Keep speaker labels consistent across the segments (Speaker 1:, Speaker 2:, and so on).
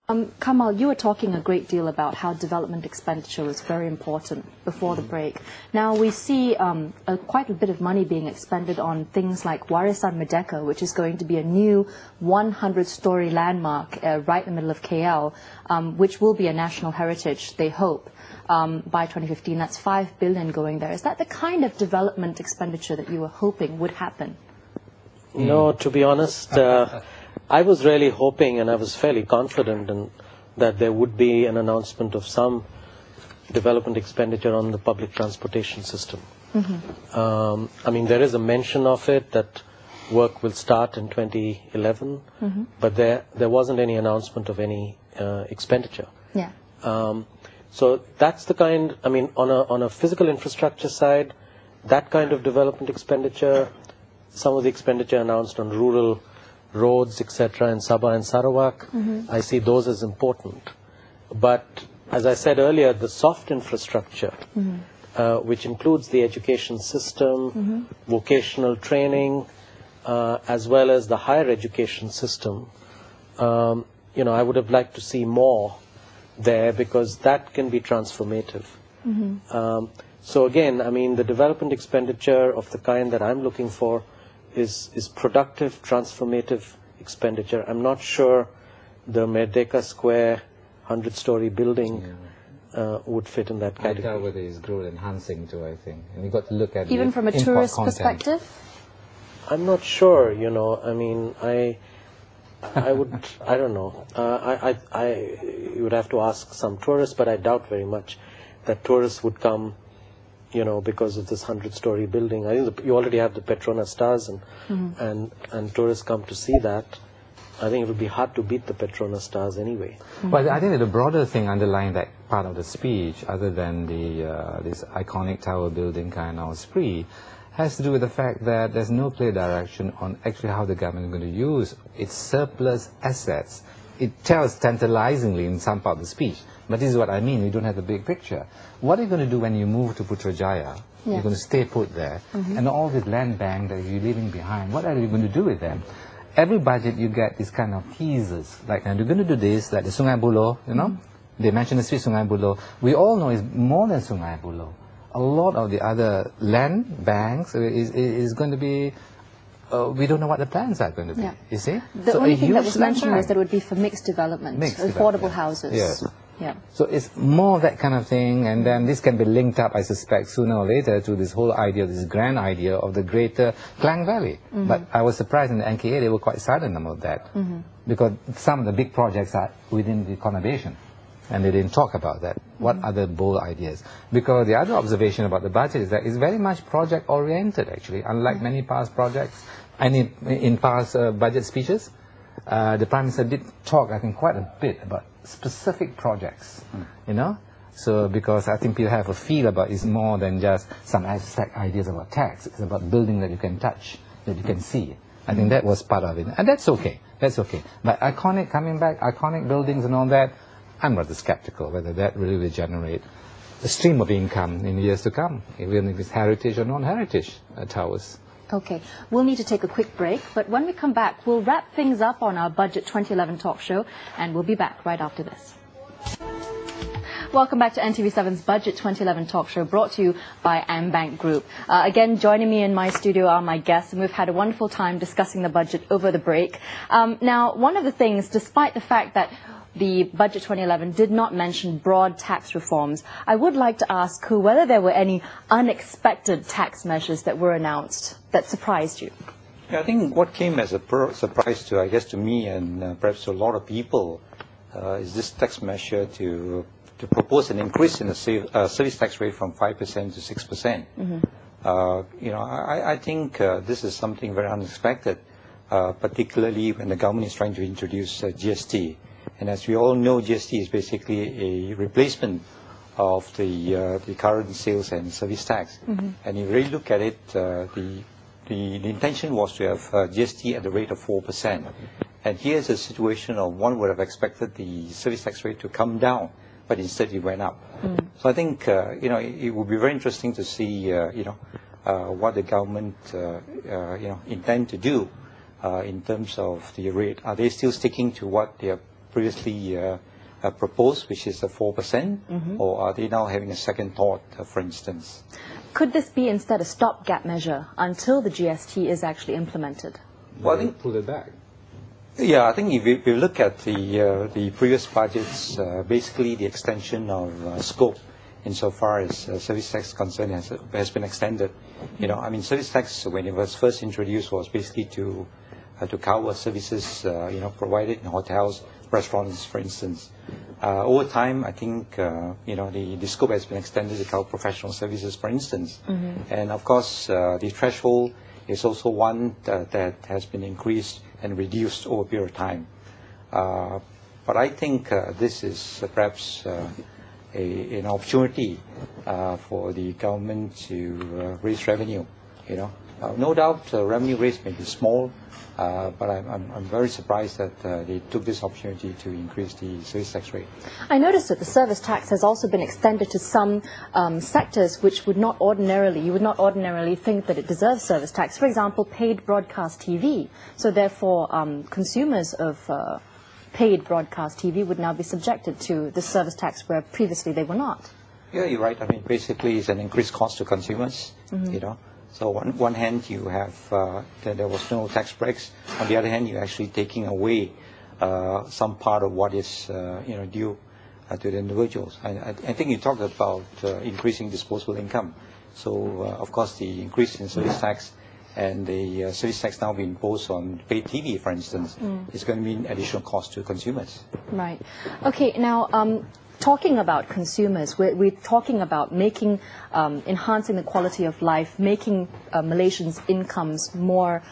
Speaker 1: Kamal, you were talking a great deal about how development expenditure was very important before the break. Now we see quite a bit of money being expended on things like Warisan Merdeka, which is going to be a new 100-story landmark right in the middle of KL, which will be a national heritage, they hope, by 2015. That's 5 billion going there. Is that the kind of development expenditure that you were hoping would happen?
Speaker 2: No, to be honest, I was really hoping, and I was fairly confident that there would be an announcement of some development expenditure on the public transportation system. I mean, there is a mention of it, that work will start in 2011, but there wasn't any announcement of any expenditure.
Speaker 1: Yeah.
Speaker 2: So that's the kind, I mean, on a physical infrastructure side, that kind of development expenditure, some of the expenditure announced on rural roads, etc., in Sabah and Sarawak, I see those as important. But as I said earlier, the soft infrastructure, which includes the education system, vocational training, as well as the higher education system, you know, I would have liked to see more there, because that can be transformative. So again, I mean, the development expenditure of the kind that I'm looking for is productive, transformative expenditure. I'm not sure the Merdeka Square 100-story building would fit in that category.
Speaker 3: I doubt whether it's growth enhancing too, I think. And you've got to look at
Speaker 1: even from a tourist perspective?
Speaker 2: I'm not sure, you know. I mean, I would, I don't know. You would have to ask some tourists, but I doubt very much that tourists would come, you know, because of this 100-story building. I think you already have the Petronas Stars, and tourists come to see that. I think it would be hard to beat the Petronas Stars anyway.
Speaker 3: Well, I think that the broader thing underlying that part of the speech, other than the this iconic tower building kind of spree, has to do with the fact that there's no clear direction on actually how the government is going to use its surplus assets. It tells tantalizingly in some part of the speech, but this is what I mean, we don't have the big picture. What are you going to do when you move to Putrajaya? You're going to stay put there, and all this land bank that you're leaving behind, what are you going to do with them? Every budget you get is kind of teasers, like, and you're going to do this, like the Sungai Buloh, you know? They mentioned the street Sungai Buloh. We all know it's more than Sungai Buloh. A lot of the other land banks is going to be, we don't know what the plans are going to be, you see?
Speaker 1: The only thing that was mentioned was that it would be for mixed development, affordable houses.
Speaker 3: Yes.
Speaker 1: Yeah.
Speaker 3: So it's more of that kind of thing, and then this can be linked up, I suspect, sooner or later to this whole idea, this grand idea of the greater Klang Valley. But I was surprised in the NKA they were quite silent about that, because some of the big projects are within the conurbation, and they didn't talk about that. What other bold ideas? Because the other observation about the budget is that it's very much project-oriented, actually, unlike many past projects, in past budget speeches. The Prime Minister did talk, I think, quite a bit about specific projects, you know? So, because I think people have a feel about it's more than just some abstract ideas about tax. It's about building that you can touch, that you can see. I think that was part of it. And that's okay. That's okay. But iconic, coming back, iconic buildings and all that, I'm rather skeptical whether that really will generate a stream of income in years to come, even if it's heritage or non-heritage towers.
Speaker 1: Okay, we'll need to take a quick break, but when we come back, we'll wrap things up on our Budget 2011 talk show, and we'll be back right after this. Welcome back to NTV7's Budget 2011 talk show, brought to you by AmBank Group. Again, joining me in my studio are my guests, and we've had a wonderful time discussing the budget over the break. Now, one of the things, despite the fact that the Budget 2011 did not mention broad tax reforms, I would like to ask Khoo whether there were any unexpected tax measures that were announced that surprised you.
Speaker 4: Yeah, I think what came as a surprise to, I guess, to me and perhaps to a lot of people is this tax measure to propose an increase in the service tax rate from 5% to 6%. You know, I think this is something very unexpected, particularly when the government is trying to introduce GST. And as we all know, GST is basically a replacement of the current sales and service tax. And if you really look at it, the intention was to have GST at the rate of 4%. And here's a situation of one would have expected the service tax rate to come down, but instead it went up. So I think you know, it would be very interesting to see you know, what the government you know, intend to do in terms of the rate. Are they still sticking to what they have previously proposed, which is 4%, or are they now having a second thought, for instance?
Speaker 1: Could this be instead a stopgap measure until the GST is actually implemented?
Speaker 4: Well, I think
Speaker 3: pull it back.
Speaker 4: Yeah, I think if you look at the previous budgets, basically the extension of scope insofar as service tax concern has been extended. You know, I mean, service tax when it was first introduced was basically to cover services provided in hotels, restaurants, for instance. Over time, I think the scope has been extended to cover professional services, for instance. And of course, the threshold is also one that has been increased and reduced over a period of time. But I think this is perhaps an opportunity for the government to raise revenue. You know, no doubt revenue raise may be small, but I'm very surprised that they took this opportunity to increase the service tax rate.
Speaker 1: I noticed that the service tax has also been extended to some sectors which you would not ordinarily think that it deserves service tax. For example, paid broadcast TV. So therefore, consumers of paid broadcast TV would now be subjected to the service tax where previously they were not.
Speaker 4: Yeah, you're right. I mean, basically, it's an increased cost to consumers. You know. So on one hand, you have that there was no tax breaks. On the other hand, you're actually taking away some part of what is due to the individuals. I think you talked about increasing disposable income. So of course, the increase in service tax and the service tax now being imposed on paid TV, for instance, is going to mean additional cost to consumers.
Speaker 1: Right. Okay. Now. Talking about consumers, we're talking about making, enhancing the quality of life, making Malaysians' incomes more,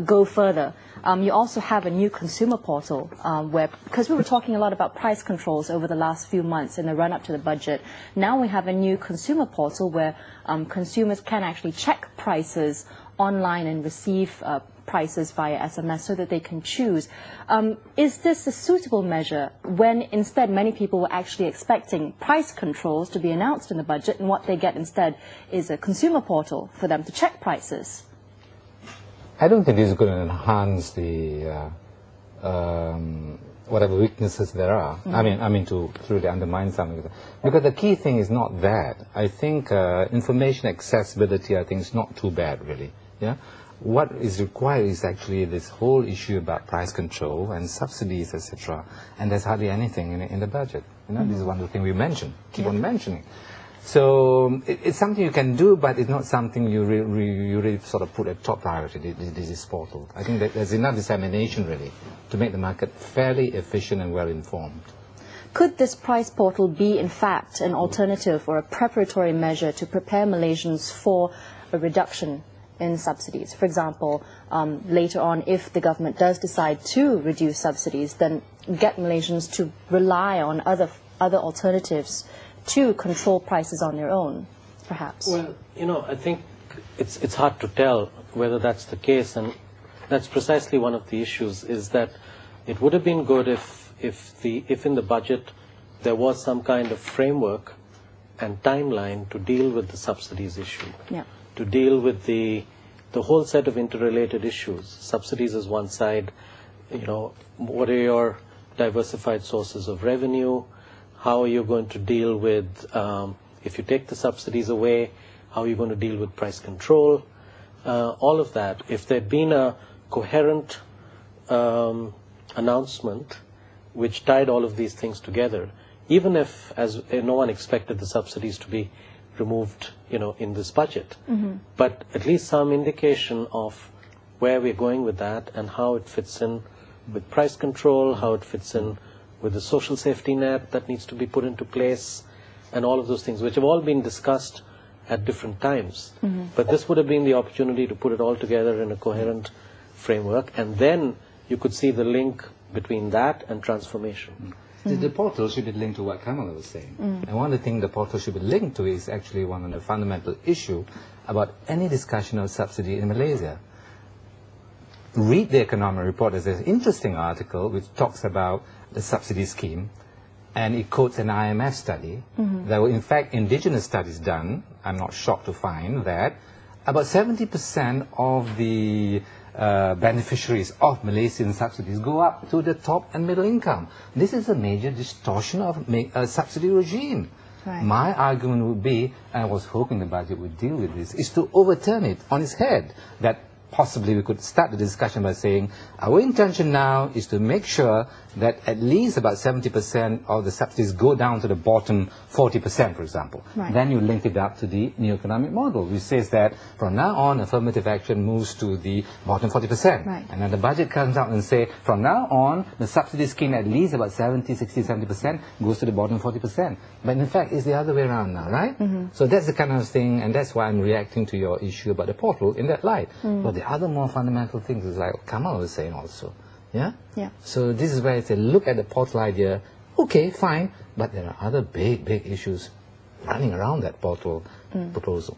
Speaker 1: go further. You also have a new consumer portal because we were talking a lot about price controls over the last few months in the run-up to the budget. Now we have a new consumer portal where consumers can actually check prices online and receive prices via SMS so that they can choose. Is this a suitable measure when instead many people were actually expecting price controls to be announced in the budget, and what they get instead is a consumer portal for them to check prices?
Speaker 3: I don't think this is going to enhance the whatever weaknesses there are. I mean to truly undermine something. Because the key thing is not that. I think information accessibility, I think, is not too bad, really. Yeah. What is required is actually this whole issue about price control and subsidies, etc. And there's hardly anything in the budget. You know, this is one of the things we mention, keep on mentioning. So it's something you can do, but it's not something you really sort of put at top priority, this portal. I think that there's enough dissemination, really, to make the market fairly efficient and well-informed.
Speaker 1: Could this price portal be, in fact, an alternative or a preparatory measure to prepare Malaysians for a reduction in subsidies? For example, later on, if the government does decide to reduce subsidies, then get Malaysians to rely on other alternatives to control prices on their own, perhaps.
Speaker 2: Well, you know, I think it's hard to tell whether that's the case, and that's precisely one of the issues, is that it would have been good if in the budget there was some kind of framework and timeline to deal with the subsidies issue.
Speaker 1: Yeah.
Speaker 2: To deal with the whole set of interrelated issues. Subsidies is one side, you know, what are your diversified sources of revenue? How are you going to deal with, if you take the subsidies away, how are you going to deal with price control? All of that. If there'd been a coherent announcement which tied all of these things together, even if, as no one expected the subsidies to be removed, you know, in this budget, but at least some indication of where we're going with that and how it fits in with price control, how it fits in with the social safety net that needs to be put into place, and all of those things, which have all been discussed at different times. But this would have been the opportunity to put it all together in a coherent framework, and then you could see the link between that and transformation.
Speaker 3: The portal should be linked to what Kamal was saying. And one of the things the portal should be linked to is actually one of the fundamental issue about any discussion of subsidy in Malaysia. Read the economic report. There's an interesting article which talks about the subsidy scheme, and it quotes an IMF study. There were, in fact, indigenous studies done. I'm not shocked to find that about 70% of the beneficiaries of Malaysian subsidies go up to the top and middle income. This is a major distortion of subsidy regime.
Speaker 1: Right.
Speaker 3: My argument would be, and I was hoping the budget would deal with this, is to overturn it on its head. That possibly we could start the discussion by saying, our intention now is to make sure that at least about 70% of the subsidies go down to the bottom 40%, for example.
Speaker 1: Right.
Speaker 3: Then you link it up to the new economic model, which says that from now on, affirmative action moves to the bottom 40%.
Speaker 1: Right.
Speaker 3: And then the budget comes out and say, from now on, the subsidy scheme at least about 70, 60, 70% goes to the bottom 40%. But in fact, it's the other way around now, right? So that's the kind of thing, and that's why I'm reacting to your issue about the portal in that light. But the other more fundamental things is like Kamal was saying also. Yeah?
Speaker 1: Yeah.
Speaker 3: So this is where I say, look at the portal idea. Okay, fine, but there are other big, big issues running around that portal proposal.